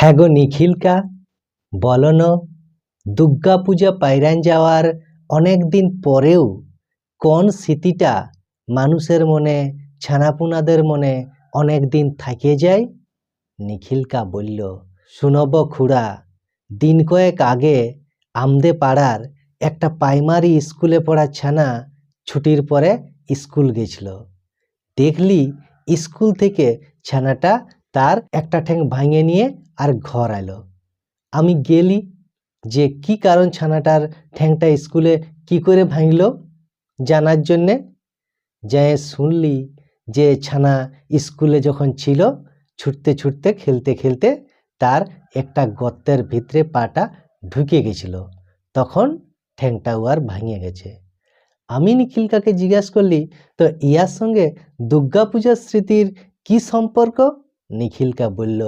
হ্যাঁ গো নিখিলকা, বলো ন, দুর্গা পূজা পাইরান যাওয়ার অনেক দিন পরেও কোন স্মৃতিটা মানুষের মনে, ছানাপুনাদের মনে অনেক দিন থাকে যায়? নিখিলকা বলল, শুনব খুড়া, দিন কয়েক আগে আমদে পাড়ার একটা প্রাইমারি স্কুলে পড়া ছানা ছুটির পরে স্কুল গেছিল। দেখলি স্কুল থেকে ছানাটা তার একটা ঠ্যাং ভাঙে নিয়ে আর ঘর এলো। আমি গেলি যে কি কারণ ছানাটার ঠ্যাংটা স্কুলে কি করে ভাঙল জানার জন্যে। যে শুনলি যে ছানা স্কুলে যখন ছিল, ছুটতে ছুটতে খেলতে খেলতে তার একটা গর্তের ভিতরে পাটা ঢুকে গেছিল, তখন ঠ্যাংটা আর ভাঙে গেছে। আমি নিখিলকাকে জিজ্ঞাস করলি, তো ইয়ার সঙ্গে দুর্গা পূজার স্মৃতির কি সম্পর্ক? নিখিলকা বলল,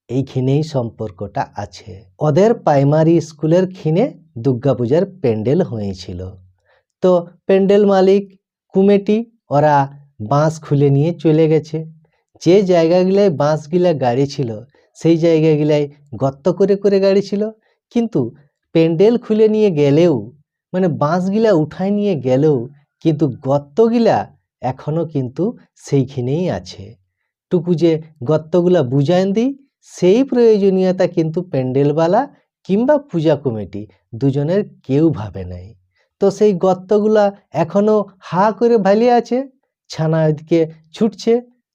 এইখানেই সম্পর্কটা আছে। ওদের প্রাইমারি স্কুলের খিনে দুর্গা পূজার প্যান্ডেল হয়েছিল। তো প্যান্ডেল মালিক কমিটি ওরা বাঁশ খুলে নিয়ে চলে গেছে। যে জায়গাগুলায় বাঁশগুলা গাড়ি ছিল সেই জায়গাগুলায় গর্ত করে করে গাড়ি ছিল, কিন্তু প্যান্ডেল খুলে নিয়ে গেলেও, মানে বাঁশগুলা উঠায় নিয়ে গেলেও কিন্তু গর্তগুলা এখনো কিন্তু সেইখানেই আছে। টুকু যে গর্তগুলা বুঝাইন দিই, সেই প্রয়োজনীয়তা কিন্তু প্যান্ডেলওয়ালা কিংবা পূজা কমিটি দুজনের কেউ ভাবে নাই। তো সেই গর্তগুলা এখনো হা করে ভালিয়ে আছে, ছানা ওইদিকে ছুটছে।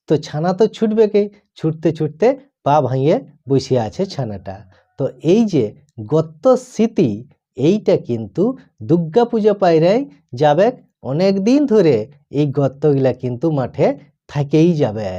তো ছানা তো ছুটবে কে, ছুটতে ছুটতে পা ভাঙিয়ে বসে আছে ছানাটা। তো এই যে গর্ত স্মৃতি, এইটা কিন্তু দুর্গা পূজা পাইরাই যাবে অনেক দিন ধরে, এই গর্তগুলা কিন্তু মাঠে থাকেই যাবে।